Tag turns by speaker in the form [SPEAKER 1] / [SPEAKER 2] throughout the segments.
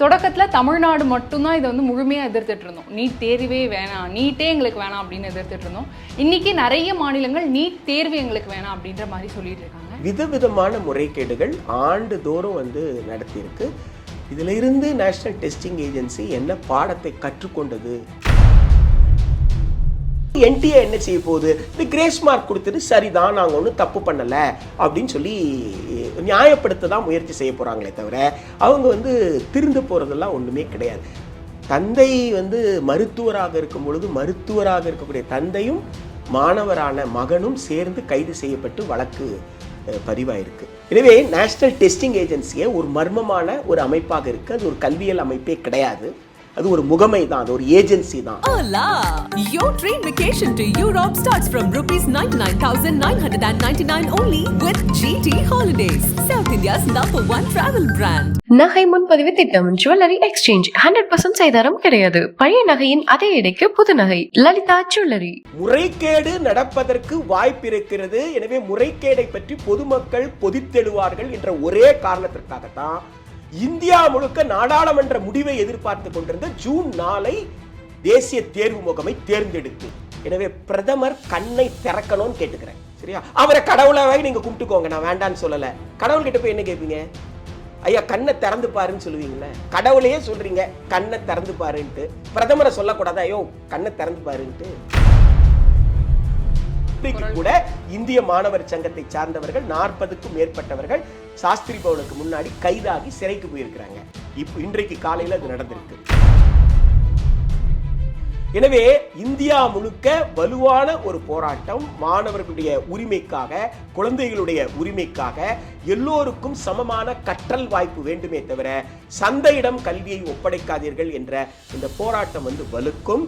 [SPEAKER 1] தொடக்கத்தில் தமிழ்நாடு மட்டும்தான் இதை வந்து முழுமையாக எதிர்த்துட்டு இருந்தோம். நீட் தேர்வே வேணாம், நீட்டே எங்களுக்கு வேணாம் அப்படின்னு எதிர்த்துட்டு இருந்தோம். இன்னைக்கு நிறைய மாநிலங்கள் நீட் தேர்வு எங்களுக்கு வேணாம் அப்படின்ற மாதிரி சொல்லிட்டு இருக்காங்க.
[SPEAKER 2] விதவிதமான முறைகேடுகள் ஆண்டுதோறும் வந்து நடத்தியிருக்கு. இதில் இருந்து நேஷனல் டெஸ்டிங் ஏஜென்சி என்ன பாடத்தை கற்றுக்கொண்டது? என்டிஏ என்ன செய்ய போகுது? இந்த கிரேஸ் மார்க் கொடுத்துட்டு சரிதான், நாங்கள் ஒன்றும் தப்பு பண்ணலை அப்படின்னு சொல்லி நியாயப்படுத்த தான் முயற்சி செய்ய போகிறாங்களே தவிர அவங்க வந்து திருந்து போகிறதெல்லாம் ஒன்றுமே கிடையாது. தந்தை வந்து மருத்துவராக இருக்கும் பொழுது மருத்துவராக இருக்கக்கூடிய தந்தையும் மாணவரான மகனும் சேர்ந்து கைது செய்யப்பட்டு வழக்கு பதிவாயிருக்கு. எனவே நேஷனல் டெஸ்டிங் ஏஜென்சியை ஒரு மர்மமான ஒரு அமைப்பாக இருக்கு. அது ஒரு கல்வியல் அமைப்பே கிடையாது. அது ஒரு முகமை தான், அது ஒரு ஏஜென்சி தான்.
[SPEAKER 3] Your train vacation to Europe starts from ₹99,999 only with GT Holidays, South India's #1 travel brand.
[SPEAKER 4] நகை முன்பதிவு திட்டம், ஜுவல்லரி எக்ஸ்சேஞ்ச் 100% செய்தாரம் கிடையாது. பழைய நகையின் அதே எடைக்கு புது நகை. லலிதா ஜுவல்லரி.
[SPEAKER 2] முறைகேடு நடப்பதற்கு வாய்ப்பு இருக்கிறது. எனவே முறைகேடை பற்றி பொதுமக்கள் கொதித்தெழுவார்கள் என்ற ஒரே காரணத்திற்காகத்தான் இந்தியா முழுக்க நாடாளுமன்ற முடிவை எதிர்பார்த்து கொண்டிருந்த ஜூன் 4 தேசிய தேர்வு முகமை தேர்ந்தெடுத்து. எனவே பிரதமர் கண்ணை திறக்கணும்னு கேட்டுக்கிறேன். சரியா? அவரை கடவுளாக நீங்க கும்பிட்டுக்கோங்க, நான் வேண்டான்னு சொல்லல. கடவுள் கிட்ட போய் என்ன கேட்பீங்க? ஐயா கண்ணை திறந்து பாருன்னு சொல்லுவீங்களே. கடவுளையே சொல்றீங்க கண்ணை திறந்து பாருன்ட்டு, பிரதமரை சொல்லக்கூடாதா ஐயோ கண்ணை திறந்து பாருன்ட்டு? கூட இந்திய மாணவர் சங்கத்தை சார்ந்தவர்கள் 40க்கும் மேற்பட்டவர்கள் சாஸ்திரி பவனுக்கு முன்னாடி கைதாகி சிறைக்கு போயிருக்கிறாங்க. இன்றைக்கு காலையில் அது நடந்திருக்கு. எனவே இந்தியா முழுக்க வலுவான ஒரு போராட்டம், மாணவர்களுடைய உரிமைக்காக, குழந்தைகளுடைய உரிமைக்காக, எல்லோருக்கும் சமமான கற்றல் வாய்ப்பு வேண்டுமே தவிர சந்தையிடம் கல்வியை ஒப்படைக்காதீர்கள் என்ற இந்த போராட்டம் வந்து வலுக்கும்.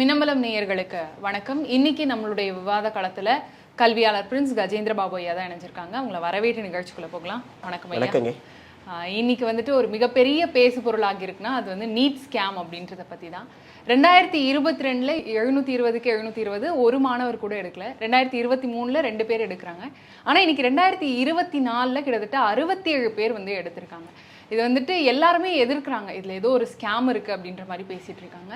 [SPEAKER 1] மின்னம்பலம் நேயர்களுக்கு வணக்கம். இன்னைக்கு நம்மளுடைய விவாத களத்துல கல்வியாளர் பிரின்ஸ் கஜேந்திர பாபு ஐயா தான் இணைஞ்சிருக்காங்க. அவங்களை வரவேற்று நிகழ்ச்சிக்குள்ள போகலாம். வணக்கம் ஐயா. இன்னைக்கு வந்துட்டு ஒரு மிகப்பெரிய பேசு பொருளாகி இருக்குன்னா அது வந்து நீட் ஸ்கேம் அப்படின்றத பத்தி தான். 2022 720க்கு 720 ஒரு மாணவர் கூட எடுக்கல. 2023 2 பேர் எடுக்கிறாங்க. ஆனா இன்னைக்கு 2024 கிட்டத்தட்ட 67 பேர் வந்து எடுத்திருக்காங்க. இது வந்துட்டு எல்லாருமே எதிர்க்கிறாங்க. இதுல ஏதோ ஒரு ஸ்கேம் இருக்கு அப்படின்ற மாதிரி பேசிட்டு இருக்காங்க.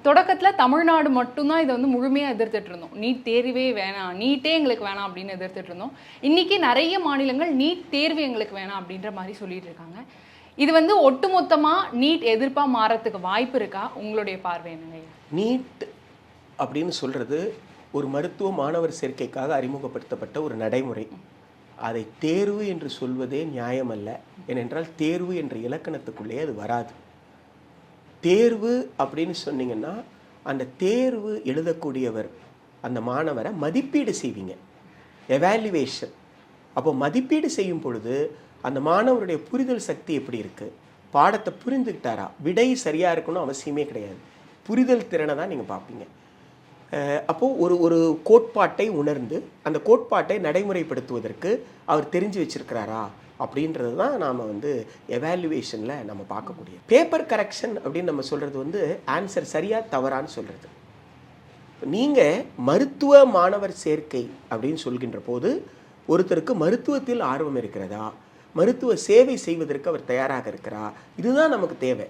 [SPEAKER 1] தொடக்கத்தில் தமிழ்நாடு மட்டும்தான் இதை வந்து முழுமையாக எதிர்த்துட்டு இருந்தோம். நீட் தேர்வே வேணாம், நீட்டே எங்களுக்கு வேணாம் அப்படின்னு எதிர்த்துட்டு இருந்தோம். இன்னைக்கு நிறைய மாநிலங்கள் நீட் தேர்வு எங்களுக்கு வேணாம் அப்படின்ற மாதிரி சொல்லிட்டு இருக்காங்க. இது வந்து ஒட்டுமொத்தமாக நீட் எதிர்ப்பாக மாறத்துக்கு வாய்ப்பு இருக்கா? உங்களுடைய பார்வை என்னங்க?
[SPEAKER 2] நீட் அப்படின்னு சொல்றது ஒரு மருத்துவ மாணவர் சேர்க்கைக்காக அறிமுகப்படுத்தப்பட்ட ஒரு நடைமுறை. அதை தேர்வு என்று சொல்வதே நியாயமல்ல. ஏனென்றால் தேர்வு என்ற இலக்கணத்துக்குள்ளே அது வராது. தேர்வு அப்படின்னு சொன்னீங்கன்னா அந்த தேர்வு எழுதக்கூடியவர் அந்த மாணவரை மதிப்பீடு செய்வீங்க, எவாலுவேஷன். அப்போ மதிப்பீடு செய்யும் பொழுது அந்த மாணவருடைய புரிதல் சக்தி எப்படி இருக்குது, பாடத்தை புரிந்துக்கிட்டாரா, விடை சரியாக இருக்கணும் அவசியமே கிடையாது, புரிதல் திறனை தான் நீங்கள் பார்ப்பீங்க. அப்போது ஒரு கோட்பாட்டை உணர்ந்து அந்த கோட்பாட்டை நடைமுறைப்படுத்துவதற்கு அவர் தெரிஞ்சு வச்சிருக்கிறாரா அப்படின்றது தான் நாம் வந்து எவாலுவேஷனில் நம்ம பார்க்கக்கூடிய. பேப்பர் கரெக்ஷன் அப்படின்னு நம்ம சொல்கிறது வந்து ஆன்சர் சரியாக தவறான்னு சொல்கிறது. நீங்கள் மருத்துவ மாணவர் சேர்க்கை அப்படின்னு சொல்கின்ற போது ஒருத்தருக்கு மருத்துவத்தில் ஆர்வம் இருக்கிறதா, மருத்துவ சேவை செய்வதற்கு அவர் தயாராக இருக்கிறா, இதுதான் நமக்கு தேவை.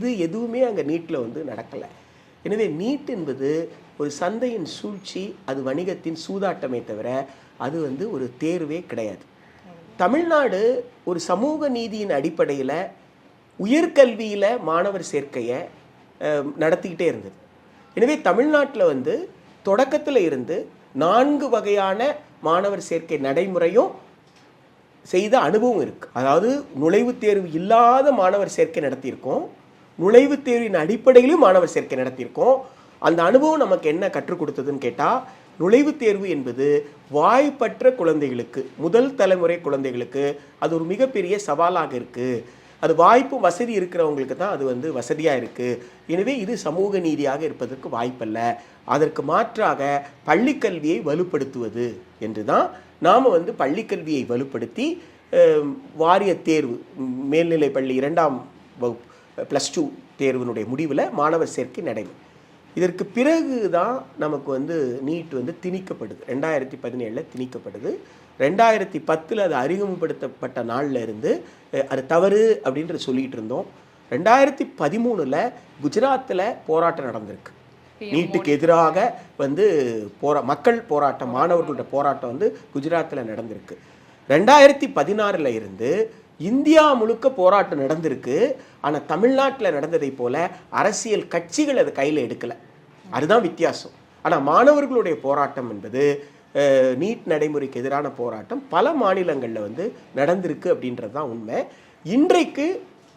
[SPEAKER 2] இது எதுவுமே அங்கே நீட்டில் வந்து நடக்கலை. எனவே நீட் என்பது ஒரு சந்தையின் சூழ்ச்சி, அது வணிகத்தின் சூதாட்டமே தவிர அது வந்து ஒரு தேர்வே கிடையாது. தமிழ்நாடு ஒரு சமூக நீதியின் அடிப்படையில் உயர்கல்வியில் மாணவர் சேர்க்கையை நடத்திக்கிட்டே இருந்தது. எனவே தமிழ்நாட்டில் வந்து தொடக்கத்தில் இருந்து 4 வகையான மாணவர் சேர்க்கை நடைமுறையும் செய்த அனுபவம் இருக்குது. அதாவது நுழைவுத் தேர்வு இல்லாத மாணவர் சேர்க்கை நடத்தியிருக்கோம், நுழைவுத் தேர்வின் அடிப்படையிலும் மாணவர் சேர்க்கை நடத்தியிருக்கோம். அந்த அனுபவம் நமக்கு என்ன கற்றுக் கொடுத்ததுன்னு கேட்டால், நுழைவுத் தேர்வு என்பது வாய்ப்பற்ற குழந்தைகளுக்கு, முதல் தலைமுறை குழந்தைகளுக்கு அது ஒரு மிகப்பெரிய சவாலாக இருக்குது. அது வாய்ப்பு வசதி இருக்கிறவங்களுக்கு தான் அது வந்து வசதியாக இருக்குது. எனவே இது சமூக நீதியாக இருப்பதற்கு வாய்ப்பல்ல. அதற்கு மாற்றாக பள்ளிக்கல்வியை வலுப்படுத்துவது என்று தான் நாம் வந்து பள்ளிக்கல்வியை வலுப்படுத்தி வாரிய தேர்வு, மேல்நிலை பள்ளி 2ஆம் வகுப்பு +2 தேர்வினுடைய முடிவில் மாணவர் சேர்க்கை நடைபெறும். இதற்கு பிறகு தான் நமக்கு வந்து நீட் வந்து திணிக்கப்படுது. 2017 திணிக்கப்படுது. 2010 அது அறிமுகப்படுத்தப்பட்ட நாளில் இருந்து அது தவறு அப்படின்ற சொல்லிட்டு இருந்தோம். 2013 குஜராத்தில் போராட்டம் நடந்திருக்கு. நீட்டுக்கு எதிராக வந்து மக்கள் போராட்டம், மாணவர்களோட போராட்டம் வந்து குஜராத்தில் நடந்திருக்கு. 2016 இருந்து இந்தியா முழுக்க போராட்டம் நடந்திருக்கு. ஆனால் தமிழ்நாட்டில் நடந்ததை போல அரசியல் கட்சிகள் அதை கையில் எடுக்கலை. அதுதான் வித்தியாசம். ஆனால் மாணவர்களுடைய போராட்டம் என்பது நீட் நடைமுறைக்கு எதிரான போராட்டம் பல மாநிலங்களில் வந்து நடந்திருக்கு அப்படின்றது தான் உண்மை. இன்றைக்கு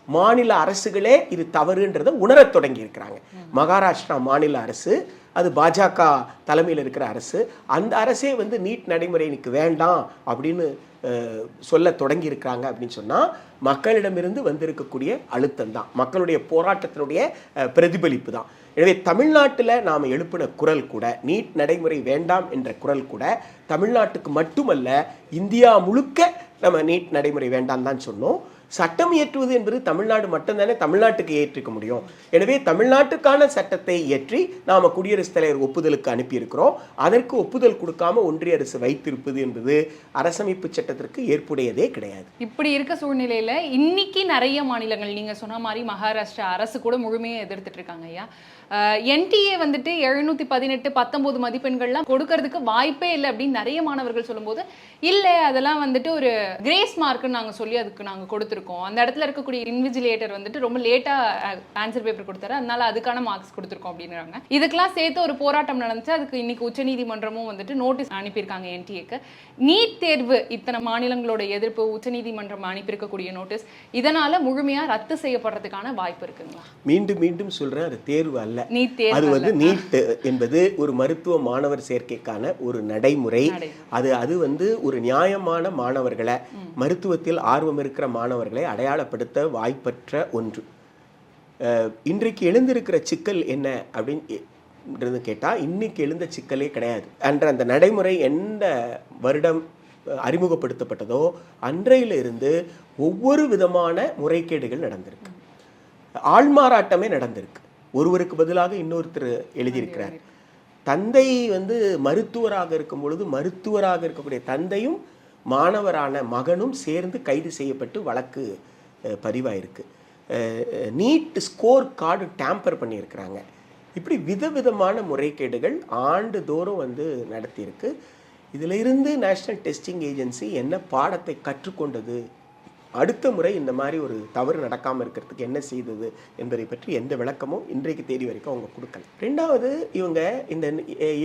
[SPEAKER 2] மாநில அரசுகளே இது தவறுன்றதை உணரத் தொடங்கி இருக்கிறாங்க. மகாராஷ்டிரா மாநில அரசு, அது பாஜக தலைமையில் இருக்கிற அரசு, அந்த அரசே வந்து நீட் நடைமுறை எனக்கு வேண்டாம் அப்படின்னு சொல்ல தொடங்கி இருக்கிறாங்க. அப்படின்னு சொன்னால் மக்களிடமிருந்து வந்திருக்கக்கூடிய அழுத்தம் தான், மக்களுடைய போராட்டத்தினுடைய பிரதிபலிப்பு தான். எனவே தமிழ்நாட்டில் நாம் எழுப்பின குரல் கூட, நீட் நடைமுறை வேண்டாம் என்ற குரல் கூட தமிழ்நாட்டுக்கு மட்டுமல்ல இந்தியா முழுக்க நம்ம நீட் நடைமுறை வேண்டாம் தான் சொன்னோம். சட்டம் இயற்றுவது என்பது தமிழ்நாடு மட்டும்தானே தமிழ்நாட்டுக்கு ஏற்றிக்க முடியும். எனவே தமிழ்நாட்டுக்கான சட்டத்தை இயற்றி நாம் குடியரசுத் தலைவர் ஒப்புதலுக்கு அனுப்பியிருக்கிறோம். அதற்கு ஒப்புதல் கொடுக்காம ஒன்றிய அரசு வைத்திருப்பது என்பது அரசமைப்பு சட்டத்திற்கு ஏற்புடையதே கிடையாது.
[SPEAKER 1] இப்படி இருக்க சூழ்நிலையில இன்னைக்கு நிறைய மாநிலங்கள், நீங்க சொன்ன மாதிரி மகாராஷ்டிரா அரசு கூட முழுமையாக எதிர்த்துட்டு இருக்காங்க. ஐயா, என்டிஏ வந்துட்டு 718 19 மதிப்பெண்கள்லாம் கொடுக்கறதுக்கு வாய்ப்பே இல்லை அப்படின்னு நிறைய மாணவர்கள் சொல்லும்போது, இல்லை அதெல்லாம் வந்துட்டு ஒரு கிரேஸ் மார்க்குன்னு நாங்கள் சொல்லி அதுக்கு நாங்கள் கொடுத்துருக்கோம். அந்த இடத்துல இருக்கக்கூடிய இன்விஜிலேட்டர் வந்துட்டு ரொம்ப லேட்டாக ஆன்சர் பேப்பர் கொடுத்தாரு, அதனால அதுக்கான மார்க்ஸ் கொடுத்துருக்கோம் அப்படின்றாங்க. இதுக்கெல்லாம் சேர்த்து ஒரு போராட்டம் நடந்துச்சு. அதுக்கு இன்னைக்கு உச்சநீதிமன்றமும் வந்துட்டு நோட்டீஸ் அனுப்பியிருக்காங்க என்டிஏக்கு. நீட் தேர்வு இத்தனை மாநிலங்களோட எதிர்ப்பு, உச்சநீதிமன்றம் அனுப்பியிருக்கக்கூடிய நோட்டீஸ், இதனால முழுமையாக ரத்து செய்யப்படுறதுக்கான வாய்ப்பு இருக்குங்களா?
[SPEAKER 2] மீண்டும் மீண்டும் சொல்றேன், அது தேர்வு அல்ல.
[SPEAKER 1] அது
[SPEAKER 2] வந்து நீட் என்பது ஒரு மருத்துவ மாணவர் சேர்க்கைக்கான ஒரு நடைமுறை. அது வந்து ஒரு நியாயமான மாணவர்களை, மருத்துவத்தில் ஆர்வம் இருக்கிற மாணவர்களை அடையாளப்படுத்த வாய்ப்பற்ற ஒன்று. இன்றைக்கு எழுந்திருக்கிற சிக்கல் என்ன அப்படின்னு கேட்டால், இன்னைக்கு எழுந்த சிக்கலே கிடையாது. அந்த நடைமுறை எந்த வருடம் அறிமுகப்படுத்தப்பட்டதோ அன்றையிலிருந்து ஒவ்வொரு விதமான முறைகேடுகள் நடந்திருக்கு. ஆள்மாறாட்டமே நடந்திருக்கு. ஒருவருக்கு பதிலாக இன்னொருத்தர் எழுதியிருக்கிறார். தந்தை வந்து மருத்துவராக இருக்கும் பொழுது மருத்துவராக இருக்கக்கூடிய தந்தையும் மாணவரான மகனும் சேர்ந்து கைது செய்யப்பட்டு வழக்கு பதிவாயிருக்கு. நீட் ஸ்கோர் கார்டு டேம்பர் பண்ணியிருக்கிறாங்க. இப்படி விதவிதமான முறைகேடுகள் ஆண்டுதோறும் வந்து நடத்தியிருக்கு. இதில் இருந்து நேஷ்னல் டெஸ்டிங் ஏஜென்சி என்ன பாடத்தை கற்றுக்கொண்டது, அடுத்த முறை இந்த மாதிரி ஒரு தவறு நடக்காமல் இருக்கிறதுக்கு என்ன செய்தது என்பதை பற்றி எந்த விளக்கமும் இன்றைக்கு தேதி வரைக்கும் அவங்க கொடுக்கல. ரெண்டாவது, இவங்க இந்த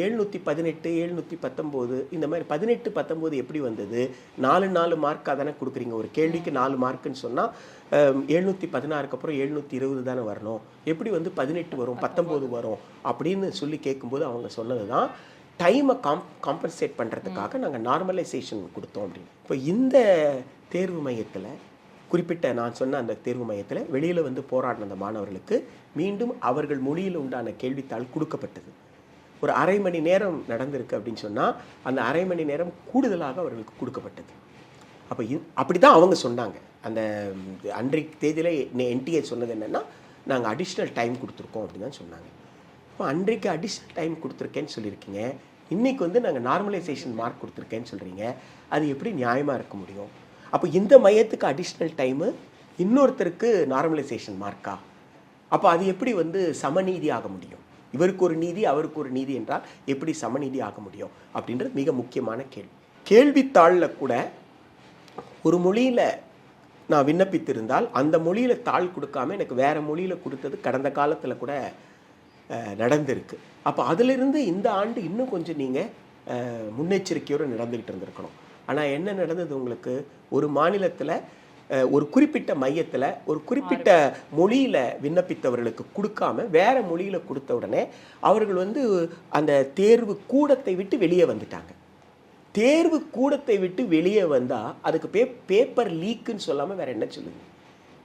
[SPEAKER 2] 718 719 இந்த மாதிரி 18 19 எப்படி வந்தது? 4 மார்க்காக தானே கொடுக்குறீங்க. ஒரு கேள்விக்கு 4 மார்க்குன்னு சொன்னால் 716க்கு அப்புறம் 720 தானே வரணும். எப்படி வந்து 18 வரும் 19 வரும் அப்படின்னு சொல்லி கேட்கும்போது அவங்க சொன்னது தான், டைமை காம்பன்சேட் பண்ணுறதுக்காக நாங்கள் நார்மலைசேஷன் கொடுத்தோம் அப்படின்னு. இப்போ இந்த தேர்வு மையத்தில், குறிப்பிட்ட நான் சொன்ன அந்த தேர்வு மையத்தில் வெளியில் வந்து போராடின அந்த மாணவர்களுக்கு மீண்டும் அவர்கள் மொழியில் உண்டான கேள்வித்தாள் கொடுக்கப்பட்டது. ஒரு அரை மணி நேரம் நடந்திருக்கு அப்படின்னு சொன்னால் அந்த அரை மணி நேரம் கூடுதலாக அவர்களுக்கு கொடுக்கப்பட்டது. அப்போ அப்படி தான் அவங்க சொன்னாங்க. அந்த அன்றைக்கு தேதியில் என்டிஏ சொன்னது என்னென்னா, நாங்கள் அடிஷ்னல் டைம் கொடுத்துருக்கோம் அப்படின்னு தான் சொன்னாங்க. இப்போ அன்றைக்கு அடிஷ்னல் டைம் கொடுத்துருக்கேன்னு சொல்லியிருக்கீங்க, இன்றைக்கி வந்து நாங்கள் நார்மலைசேஷன் மார்க் கொடுத்துருக்கேன்னு சொல்கிறீங்க. அது எப்படி நியாயமாக இருக்க முடியும்? அப்போ இந்த மையத்துக்கு அடிஷ்னல் டைமு, இன்னொருத்தருக்கு நார்மலைசேஷன் மார்க்கா? அப்போ அது எப்படி வந்து சமநீதி ஆக முடியும்? இவருக்கு ஒரு நீதி அவருக்கு ஒரு நீதி என்றால் எப்படி சமநீதி ஆக முடியும் அப்படின்றது மிக முக்கியமான கேள்வி. கேள்வித்தாளில் கூட ஒரு மொழியில் நான் விண்ணப்பித்திருந்தால் அந்த மொழியில் தாள் கொடுக்காம எனக்கு வேறு மொழியில் கொடுத்தது கடந்த காலத்தில் கூட நடந்திருக்கு. அப்போ அதிலிருந்து இந்த ஆண்டு இன்னும் கொஞ்சம் நீங்கள் முன்னெச்சரிக்கையோடு நடந்துக்கிட்டு இருந்திருக்கணும். ஆனால் என்ன நடந்தது உங்களுக்கு? ஒரு மாநிலத்தில் ஒரு குறிப்பிட்ட மையத்தில் ஒரு குறிப்பிட்ட மொழியில் விண்ணப்பித்தவர்களுக்கு கொடுக்காம வேறு மொழியில் கொடுத்த உடனே அவர்கள் வந்து அந்த தேர்வு கூடத்தை விட்டு வெளியே வந்துட்டாங்க. தேர்வு கூடத்தை விட்டு வெளியே வந்தால் அதுக்கு பேப்பர் லீக்குன்னு சொல்லாமல் வேறு என்ன சொல்லுங்க?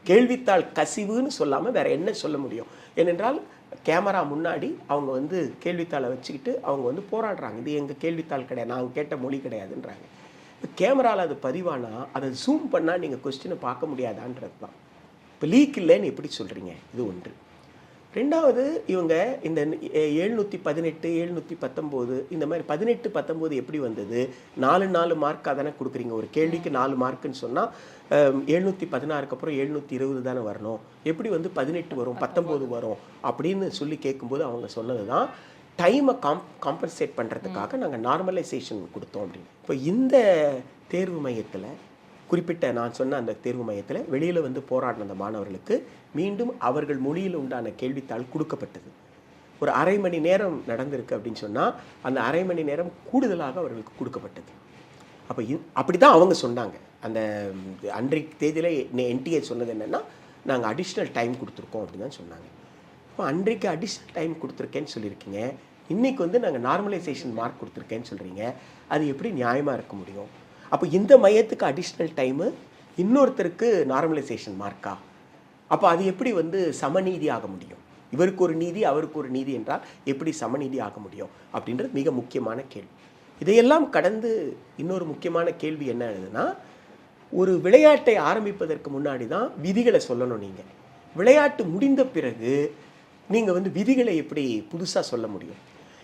[SPEAKER 2] கேள்வித்தாள் கசிவுன்னு சொல்லாமல் வேறு என்ன சொல்ல முடியும்? ஏனென்றால் கேமரா முன்னாடி அவங்க வந்து கேள்வித்தாளை வச்சுக்கிட்டு அவங்க வந்து போராடுறாங்க. இது எங்கள் கேள்வித்தாள் கிடையாது, நாங்கள் கேட்ட மொழி கிடையாதுன்றாங்க. கேமராவில் அது பதிவானால் அதை ஜூம் பண்ணால் நீங்கள் கொஸ்டினை பார்க்க முடியாதான்றது தான். இப்போ லீக் இல்லைன்னு எப்படி சொல்கிறீங்க? இது ஒன்று. ரெண்டாவது இவங்க இந்த 718 719 இந்த மாதிரி 18 19 எப்படி வந்தது? 4 மார்க்காக தானே கொடுக்குறீங்க. ஒரு கேள்விக்கு 4 மார்க்குன்னு சொன்னால் 716க்கு அப்புறம் 720 தானே வரணும். எப்படி வந்து 18 வரும் 19 வரும் அப்படின்னு சொல்லி கேட்கும்போது அவங்க சொன்னது தான் டைமை காம்பன்சேட் பண்ணுறதுக்காக நாங்கள் நார்மலைசேஷன் கொடுத்தோம் அப்படின்னு. இப்போ இந்த தேர்வு மையத்தில் குறிப்பிட்ட நான் சொன்ன அந்த தேர்வு மையத்தில் வெளியில் வந்து போராடின அந்த மாணவர்களுக்கு மீண்டும் அவர்கள் மொழியில் உண்டான கேள்வித்தாள் கொடுக்கப்பட்டது. ஒரு அரை மணி நேரம் நடந்திருக்கு அப்படின்னு சொன்னால் அந்த அரை மணி நேரம் கூடுதலாக அவர்களுக்கு கொடுக்கப்பட்டது. அப்போ அப்படி தான் அவங்க சொன்னாங்க. அந்த அன்றைக்கு தேதியில் என்டிஏ சொன்னது என்னென்னா நாங்கள் அடிஷ்னல் டைம் கொடுத்துருக்கோம் அப்படின்னு தான் சொன்னாங்க. இப்போ அன்றைக்கு அடிஷ்னல் டைம் கொடுத்துருக்கேன்னு சொல்லியிருக்கீங்க, இன்றைக்கி வந்து நாங்கள் நார்மலைசேஷன் மார்க் கொடுத்துருக்கேன்னு சொல்கிறீங்க. அது எப்படி நியாயமாக இருக்க முடியும்? அப்போ இந்த மையத்துக்கு அடிஷ்னல் டைமு இன்னொருத்தருக்கு நார்மலைசேஷன் மார்க்கா? அப்போ அது எப்படி வந்து சமநீதி ஆக முடியும்? இவருக்கு ஒரு நீதி அவருக்கு ஒரு நீதி என்றால் எப்படி சமநீதி ஆக முடியும் அப்படின்றது மிக முக்கியமான கேள்வி. இதையெல்லாம் கடந்து இன்னொரு முக்கியமான கேள்வி என்ன ஆகுதுன்னா, ஒரு விளையாட்டை ஆரம்பிப்பதற்கு முன்னாடி தான் விதிகளை சொல்லணும். நீங்கள் விளையாட்டு முடிந்த பிறகு நீங்கள் வந்து விதிகளை எப்படி புதுசாக சொல்ல முடியும்?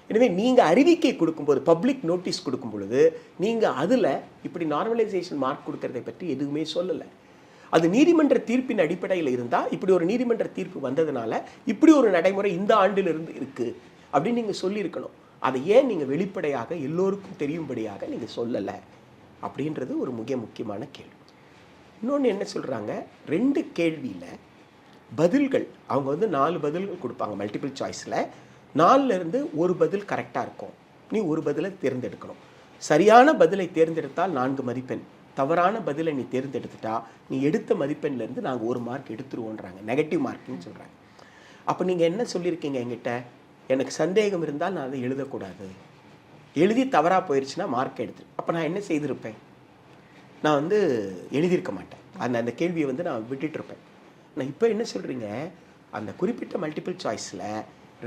[SPEAKER 2] எனவே நீங்கள் அறிவிக்கை கொடுக்கும்போது பப்ளிக் நோட்டீஸ் கொடுக்கும் பொழுது நீங்கள் அதில் இப்படி நார்மலைசேஷன் மார்க் கொடுக்கறதை பற்றி எதுவுமே சொல்லலை. அது நீதிமன்ற தீர்ப்பின் அடிப்படையில் இருந்தால் இப்படி ஒரு நீதிமன்ற தீர்ப்பு வந்ததுனால இப்படி ஒரு நடைமுறை இந்த ஆண்டிலிருந்து இருக்குது அப்படின்னு நீங்கள் சொல்லியிருக்கணும். அதை ஏன் நீங்கள் வெளிப்படையாக எல்லோருக்கும் தெரியும்படியாக நீங்கள் சொல்லலை அப்படின்றது ஒரு மிக முக்கியமான கேள்வி. இன்னொன்று என்ன சொல்கிறாங்க, 2 கேள்வியில் பதில்கள் அவங்க வந்து 4 பதில்கள் கொடுப்பாங்க மல்டிபிள் சாய்ஸில். 4லேருந்து ஒரு பதில் கரெக்டாக இருக்கும். நீ ஒரு பதிலை தேர்ந்தெடுக்கணும். சரியான பதிலை தேர்ந்தெடுத்தால் 4 மதிப்பெண், தவறான பதிலை நீ தேர்ந்தெடுத்துட்டா நீ எடுத்த மதிப்பெண்லேருந்து நாங்கள் 1 மார்க் எடுத்துருவோன்றாங்க. நெகட்டிவ் மார்க்குன்னு சொல்கிறாங்க. அப்போ நீங்கள் என்ன சொல்லியிருக்கீங்க என்கிட்ட, எனக்கு சந்தேகம் இருந்தால் நான் அதை எழுதக்கூடாது, எழுதி தவறாக போயிடுச்சுன்னா மார்க் எடுத்து. அப்போ நான் என்ன செய்திருப்பேன்? நான் வந்து எழுதியிருக்க மாட்டேன். அந்த கேள்வியை வந்து நான் விட்டுட்டுருப்பேன். நான் இப்போ என்ன சொல்கிறீங்க, அந்த குறிப்பிட்ட மல்டிபிள் சாய்ஸில்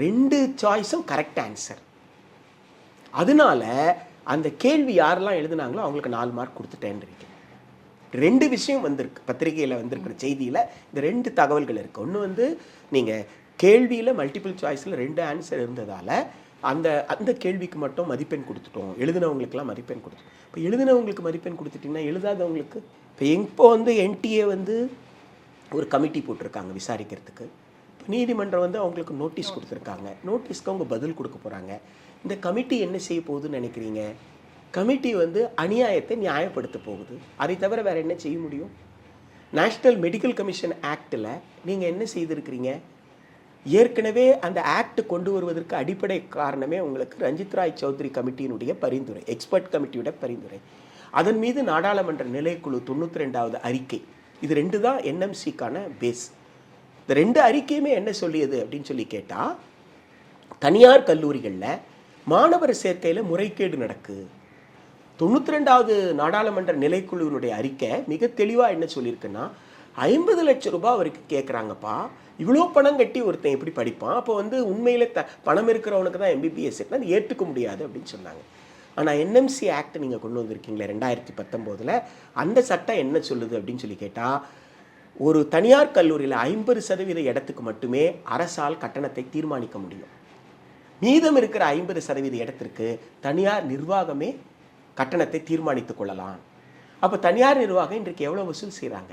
[SPEAKER 2] 2 சாய்ஸும் கரெக்ட் ஆன்சர். அதனால அந்த கேள்வி யாரெல்லாம் எழுதுனாங்களோ அவங்களுக்கு 4 மார்க் கொடுத்துட்டேன்றீங்க. 2 விஷயம் வந்திருக்கு பத்திரிகையில் வந்திருக்கிற செய்தியில். இந்த 2 தகவல்கள் இருக்குது. ஒன்று வந்து நீங்கள் கேள்வியில் மல்டிபிள் சாய்ஸில் 2 ஆன்சர் இருந்ததால் அந்த கேள்விக்கு மட்டும் மதிப்பெண் கொடுத்துட்டோம், எழுதினவங்களுக்குலாம் மதிப்பெண் கொடுத்துட்டோம். இப்போ எழுதினவங்களுக்கு மதிப்பெண் கொடுத்துட்டிங்கன்னா எழுதாதவங்களுக்கு இப்போ வந்து என்டிஏ வந்து ஒரு கமிட்டி போட்டிருக்காங்க விசாரிக்கிறதுக்கு. நீதிமன்றம் வந்து அவங்களுக்கு நோட்டீஸ் கொடுத்துருக்காங்க. நோட்டீஸ்க்கு அவங்க பதில் கொடுக்க போகிறாங்க. இந்த கமிட்டி என்ன செய்ய போகுதுன்னு நினைக்கிறீங்க? கமிட்டி வந்து அநியாயத்தை நியாயப்படுத்த போகுது. அதை தவிர வேறு என்ன செய்ய முடியும்? நேஷ்னல் மெடிக்கல் கமிஷன் ஆக்டில் நீங்கள் என்ன செய்திருக்கிறீங்க? ஏற்கனவே அந்த ஆக்ட் கொண்டு வருவதற்கு அடிப்படை காரணமே உங்களுக்கு ரஞ்சித் ராய் சௌத்ரி கமிட்டியினுடைய பரிந்துரை, எக்ஸ்பர்ட் கமிட்டியோட பரிந்துரை. அதன் மீது நாடாளுமன்ற நிலைக்குழு 92வது அறிக்கை, இது 2 தான் என்எம்சிக்கான பேஸ். இந்த 2 அறிக்கையுமே என்ன சொல்லியது அப்படின்னு சொல்லி கேட்டால், தனியார் கல்லூரிகளில் மாணவர் சேர்க்கையில் முறைகேடு நடக்கு. 92வது நாடாளுமன்ற நிலைக்குழுவினுடைய அறிக்கை மிக தெளிவாக என்ன சொல்லியிருக்குன்னா, 50 லட்சம் ரூபாய் வரைக்கும் கேட்குறாங்கப்பா, இவ்வளோ பணம் கட்டி ஒருத்தன் எப்படி படிப்பான்? அப்போ வந்து உண்மையில் பணம் இருக்கிறவனுக்கு தான் எம்பிபிஎஸ் அது ஏற்றுக்க முடியாது அப்படின்னு சொன்னாங்க. ஆனால் என்எம்சி ஆக்ட் நீங்கள் கொண்டு வந்திருக்கீங்களே 2019, அந்த சட்டம் என்ன சொல்லுது அப்படின்னு சொல்லி கேட்டால், ஒரு தனியார் கல்லூரியில் 50% இடத்துக்கு மட்டுமே அரசால் கட்டணத்தை தீர்மானிக்க முடியும். மீதம் இருக்கிற 50% இடத்திற்கு தனியார் நிர்வாகமே கட்டணத்தை தீர்மானித்துக் கொள்ளலாம். அப்போ தனியார் நிர்வாகம் இன்றைக்கு எவ்வளோ வசூல் செய்கிறாங்க?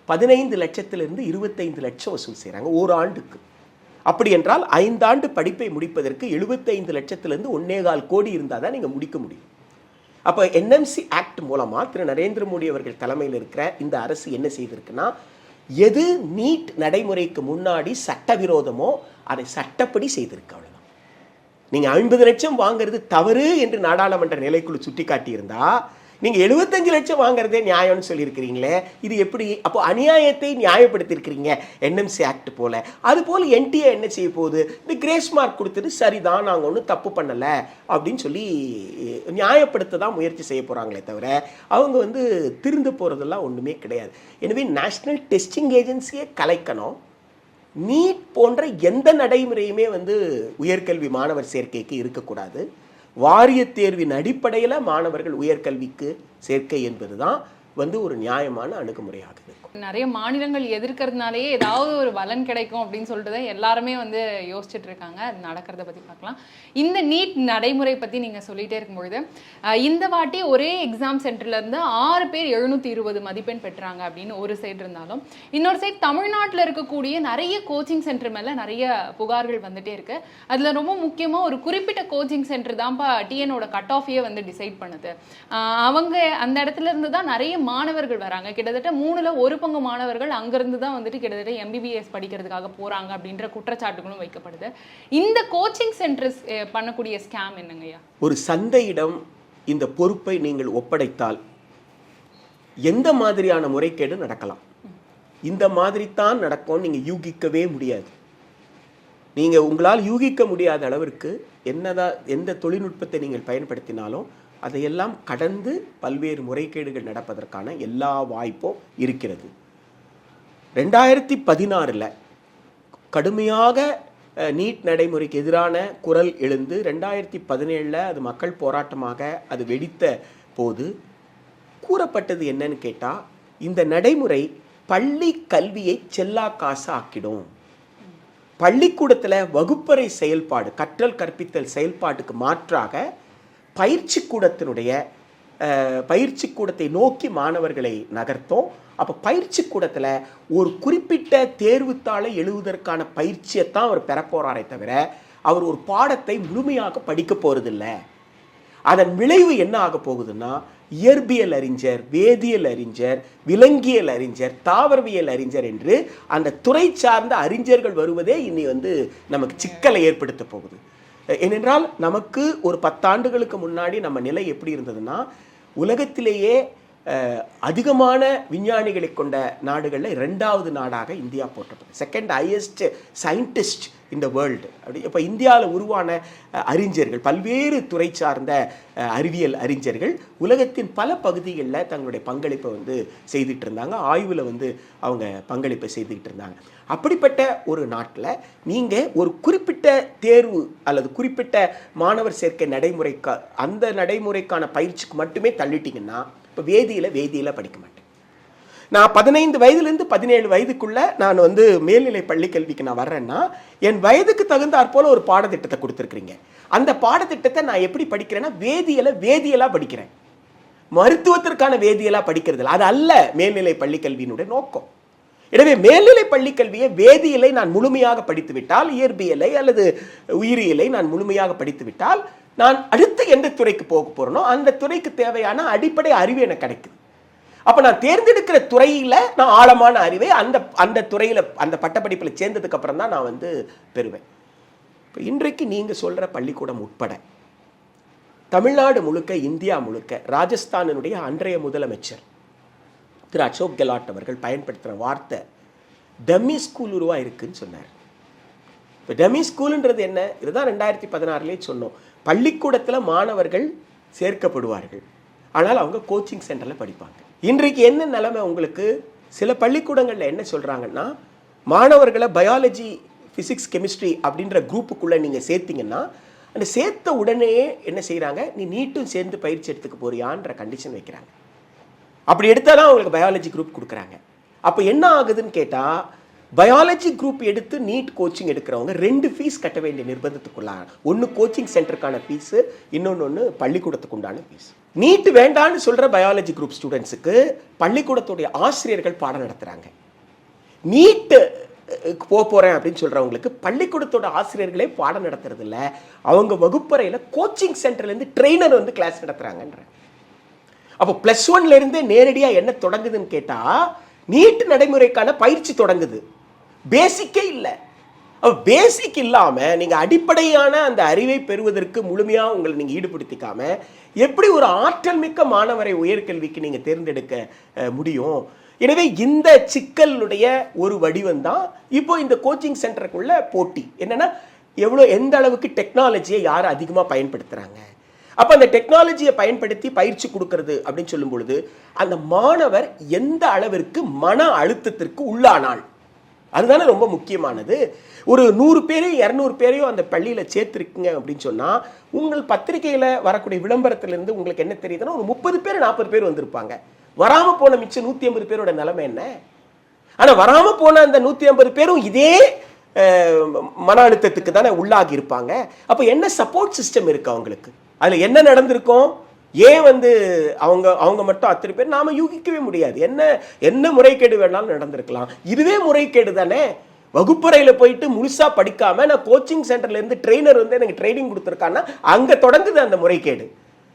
[SPEAKER 2] 15 லட்சத்திலிருந்து 25 லட்சம் வசூல் செய்கிறாங்க ஒரு ஆண்டுக்கு. அப்படி என்றால் 5 ஆண்டு படிப்பை முடிப்பதற்கு 75 லட்சத்திலிருந்து 1.25 கோடி இருந்தால் தான் நீங்கள் முடிக்க முடியும். அப்போ என்எம்சி ஆக்ட் மூலமாக திரு நரேந்திர மோடி அவர்கள் தலைமையில் இருக்கிற இந்த அரசு என்ன செய்திருக்குன்னா, எது நீட் நடைமுறைக்கு முன்னாடி சட்டவிரோதமோ அதை சட்டப்படி செய்திருக்கு. அவ்வளோதான். நீங்கள் 50 லட்சம் வாங்கிறது தவறு என்று நாடாளுமன்ற நிலைக்குழு சுட்டி காட்டியிருந்தா, நீங்கள் 75 லட்சம் வாங்குறதே நியாயம்னு சொல்லியிருக்கிறீங்களே, இது எப்படி? அப்போ அநியாயத்தை நியாயப்படுத்தியிருக்கிறீங்க என்எம்சி ஆக்ட் போல. அதுபோல் என்டிஏ என்ன செய்ய போகுது? இந்த கிரேஸ் மார்க் கொடுத்துட்டு சரிதான், நாங்கள் ஒன்றும் தப்பு பண்ணலை அப்படின்னு சொல்லி நியாயப்படுத்த தான் முயற்சி செய்ய போகிறாங்களே தவிர அவங்க வந்து திருந்து போகிறதெல்லாம் ஒன்றுமே கிடையாது. எனவே நேஷ்னல் டெஸ்டிங் ஏஜென்சியை கலைக்கணும். நீட் போன்ற எந்த நடைமுறையுமே வந்து உயர்கல்வி மாணவர் சேர்க்கைக்கு இருக்கக்கூடாது. வாரிய தேர்வின் அடிப்படையில் மாணவர்கள் உயர்கல்விக்கு சேர்க்கை என்பது தான் ஒரு நியாயமான அணுகுமுறையாக இருக்கும்.
[SPEAKER 1] நிறைய மாநிலங்கள் எதிர்க்கிறதுனாலேயே ஏதாவது ஒரு பலன் கிடைக்கும் அப்படின்னு சொல்லிட்டு தான் எல்லாருமே யோசிச்சுட்டு இருக்காங்க. அது நடக்கிறத பற்றி பார்க்கலாம். இந்த நீட் நடைமுறை பற்றி நீங்கள் சொல்லிகிட்டே இருக்கும்பொழுது இந்த வாட்டி ஒரே எக்ஸாம் சென்டர்லேருந்து 6 பேர் 720 மதிப்பெண் பெற்றாங்க அப்படின்னு ஒரு சைடு இருந்தாலும், இன்னொரு சைடு தமிழ்நாட்டில் இருக்கக்கூடிய நிறைய கோச்சிங் சென்டர் மேலே நிறைய புகார்கள் வந்துட்டே இருக்கு. அதில் ரொம்ப முக்கியமாக ஒரு குறிப்பிட்ட கோச்சிங் சென்டர் தான்ப்பா டிஎனோட கட் ஆஃபையே டிசைட் பண்ணுது. அவங்க அந்த இடத்துல இருந்து தான் நிறைய மாணவர்கள் வராங்க. கிட்டத்தட்ட 3ல் 1 பங்கு மாணவர்கள் அங்கிருந்து தான் கிட்டத்தட்ட MBBS படிக்கிறதுக்காக போறாங்க அப்படின்ற குற்றச்சாட்டுகளும் வைக்கப்படுது. இந்த கோச்சிங் சென்டர்ஸ் பண்ணக்கூடிய ஸ்கேம் என்னங்கய்யா?
[SPEAKER 2] ஒரு சந்தையிடம் இந்த பொறுப்பை நீங்கள் ஒப்படைத்தால் எந்த மாதிரியான முறைகேடு நடக்கலாம், இந்த மாதிரி தான் நடக்கும் நீங்க யூகிக்கவே முடியாது. நீங்க உங்களால் யூகிக்க முடியாத அளவிற்கு என்னதான் எந்த தொழில்நுட்பத்தை நீங்கள் பயன்படுத்தினாலும் அதையெல்லாம் கடந்து பல்வேறு முறைகேடுகள் நடப்பதற்கான எல்லா வாய்ப்பும் இருக்கிறது. 2016 கடுமையாக நீட் நடைமுறைக்கு எதிரான குரல் எழுந்து 2017 அது மக்கள் போராட்டமாக அது வெடித்த போது கூறப்பட்டது என்னன்னு கேட்டால், இந்த நடைமுறை பள்ளி கல்வியை செல்லா காசு ஆக்கிடும். பள்ளிக்கூடத்தில் வகுப்பறை செயல்பாடு, கற்றல் கற்பித்தல் செயல்பாட்டுக்கு மாற்றாக பயிற்சி கூடத்தை நோக்கி மாணவர்களை நகர்த்தோம். அப்போ பயிற்சி கூடத்தில் ஒரு குறிப்பிட்ட தேர்வுத்தாளை எழுதுவதற்கான பயிற்சியை தான் அவர் பெற போறாரே தவிர அவர் ஒரு பாடத்தை முழுமையாக படிக்க போறதில்லை. அதன் விளைவு என்ன ஆக போகுதுன்னா, இயற்பியல் அறிஞர், வேதியியல் அறிஞர், விலங்கியல் அறிஞர், தாவரவியல் அறிஞர் என்று அந்த துறை சார்ந்த அறிஞர்கள் வருவதே இனி நமக்கு சிக்கலை ஏற்படுத்த போகுது. ஏனென்றால் நமக்கு ஒரு 10 ஆண்டுகளுக்கு முன்னாடி நம்ம நிலை எப்படி இருந்ததுன்னா, உலகத்திலேயே அதிகமான விஞ்ஞானிகளை கொண்ட நாடுகளில் 2வது நாடாக இந்தியா போற்றப்பட்டது. Second highest scientist in the world. அப்படி இப்போ இந்தியாவில் உருவான அறிஞர்கள், பல்வேறு துறை சார்ந்த அறிவியல் அறிஞர்கள் உலகத்தின் பல பகுதிகளில் தங்களுடைய பங்களிப்பை செய்துட்டு இருந்தாங்க. ஆய்வில் அவங்க பங்களிப்பை செய்துக்கிட்டு இருந்தாங்க. அப்படிப்பட்ட ஒரு நாட்டில் நீங்கள் ஒரு குறிப்பிட்ட தேர்வு அல்லது குறிப்பிட்ட மாணவர் சேர்க்கை நடைமுறைக்கு அந்த நடைமுறைக்கான பயிற்சிக்கு மட்டுமே தள்ளிட்டிங்கன்னா, இப்போ வேதியியலை படிக்க மாட்டேன். நான் 15 வயதுலேருந்து 17 வயதுக்குள்ள நான் மேல்நிலை பள்ளி கல்விக்கு நான் வர்றேன்னா, என் வயதுக்கு தகுந்தாற் போல ஒரு பாடத்திட்டத்தை கொடுத்துருக்குறீங்க. அந்த பாடத்திட்டத்தை நான் எப்படி படிக்கிறேன்னா, வேதியியலாக படிக்கிறேன். மருத்துவத்திற்கான வேதியியலாக படிக்கிறது அது அல்ல மேல்நிலை பள்ளி கல்வியினுடைய நோக்கம். எனவே மேல்நிலை பள்ளி கல்வியை வேதியியலை நான் முழுமையாக படித்து விட்டால், இயற்பியலை அல்லது உயிரியலை நான் முழுமையாக படித்து விட்டால், நான் அடுத்து எந்த துறைக்கு போக போறேனோ அந்த துறைக்கு தேவையான அடிப்படை அறிவு எனக்கு கிடைக்குது. அப்ப நான் தேர்ந்தெடுக்கிற துறையில நான் ஆழமான அறிவை அந்த துறையில அந்த பட்டப்படிப்பில் சேர்ந்ததுக்கு அப்புறம் தான் நான் பெறுவேன். இப்போ இன்றைக்கு நீங்க சொல்ற பள்ளிக்கூடம் உட்பட தமிழ்நாடு முழுக்க, இந்தியா முழுக்க, ராஜஸ்தானினுடைய அன்றைய முதலமைச்சர் திரு அசோக் கெலாட் அவர்கள் பயன்படுத்துகிற வார்த்தை டம்மி ஸ்கூல் உருவாயிருக்குன்னு சொன்னார். இப்போ டம்மி ஸ்கூலுன்றது என்ன? இதுதான் 2016 சொன்னோம். பள்ளிக்கூடத்தில் மாணவர்கள் சேர்க்கப்படுவார்கள், ஆனால் அவங்க கோச்சிங் சென்டரில் படிப்பாங்க. இன்றைக்கு என்ன நிலைமை உங்களுக்கு? சில பள்ளிக்கூடங்களில் என்ன சொல்கிறாங்கன்னா, மாணவர்களை பயாலஜி, ஃபிசிக்ஸ், கெமிஸ்ட்ரி அப்படின்ற குரூப்புக்குள்ளே நீங்கள் சேர்த்திங்கன்னா, அந்த சேர்த்த உடனே என்ன செய்கிறாங்க, நீ நீட்டும் சேர்ந்து பயிற்சி எடுத்துக்க போறியான்ற கண்டிஷன் வைக்கிறாங்க. அப்படி எடுத்தால் தான் அவங்களுக்கு பயாலஜி குரூப் கொடுக்குறாங்க. அப்போ என்ன ஆகுதுன்னு கேட்டால், பயாலஜி குரூப் எடுத்து நீட் கோச்சிங் எடுக்கிறவங்க 2 ஃபீஸ் கட்ட வேண்டிய நிர்பந்தத்துக்குள்ளாங்க. ஒன்று கோச்சிங் சென்டருக்கான ஃபீஸு, இன்னொன்று பள்ளிக்கூடத்துக்கு உண்டான ஃபீஸ். நீட் வேண்டான்னு சொல்கிற பயாலஜி குரூப் ஸ்டூடெண்ட்ஸுக்கு பள்ளிக்கூடத்துடைய ஆசிரியர்கள் பாடம் நடத்துகிறாங்க. நீட்டு போகிறேன் அப்படின்னு சொல்கிறவங்களுக்கு பள்ளிக்கூடத்தோட ஆசிரியர்களே பாடம் நடத்துறது இல்லை, அவங்க வகுப்பறையில் கோச்சிங் சென்டர்லேருந்து ட்ரெயினர் கிளாஸ் நடத்துகிறாங்கன்ற. அப்போ +1 நேரடியாக என்ன தொடங்குதுன்னு கேட்டால், நீட் நடைமுறைக்கான பயிற்சி தொடங்குது. பேசிக்கே இல்லை. அப்போ பேசிக் இல்லாமல் நீங்கள் அடிப்படையான அந்த அறிவை பெறுவதற்கு முழுமையாக உங்களை நீங்கள் ஈடுபடுத்திக்காம எப்படி ஒரு ஆற்றல் மிக்க மாணவரை உயர்கல்விக்கு நீங்கள் தேர்ந்தெடுக்க முடியும்? எனவே இந்த சிக்கலுடைய ஒரு வடிவம் தான் இப்போ இந்த கோச்சிங் சென்டருக்குள்ள போட்டி. என்னன்னா, எந்த அளவுக்கு டெக்னாலஜியை யார் அதிகமாக பயன்படுத்துகிறாங்க. அப்போ அந்த டெக்னாலஜியை பயன்படுத்தி பயிற்சி கொடுக்கறது அப்படின்னு சொல்லும் பொழுது, அந்த மாணவர் எந்த அளவிற்கு மன அழுத்தத்திற்கு உள்ளானால், அதுதானே ரொம்ப முக்கியமானது. ஒரு 100 பேரையும் 200 பேரையும் அந்த பள்ளியில் சேர்த்துருக்கீங்க அப்படின்னு சொன்னால், உங்கள் பத்திரிகையில் வரக்கூடிய விளம்பரத்திலிருந்து உங்களுக்கு என்ன தெரியுதுன்னா, ஒரு 30 பேர் 40 பேர் வந்திருப்பாங்க. வராமல் போன மிச்சம் 150 பேரோட நிலைமை என்ன? ஆனால் வராமல் போன அந்த 150 பேரும் இதே மன அழுத்தத்துக்கு தானே உள்ளாகி இருப்பாங்க. அப்போ என்ன சப்போர்ட் சிஸ்டம் இருக்கு அவங்களுக்கு? அதில் என்ன நடந்திருக்கும்? ஏன் அவங்க மட்டும் அத்தனை பேர் நாம யூகிக்கவே முடியாது. என்ன முறைகேடு வேணாலும் நடந்திருக்கலாம். இதுவே முறைகேடு தானே. வகுப்பறையில் போயிட்டு முழுசா படிக்காம நான் கோச்சிங் சென்டர்ல இருந்து ட்ரெயினர் எனக்கு ட்ரைனிங் கொடுத்துருக்கான்னா அங்க தொடங்குது அந்த முறைகேடு.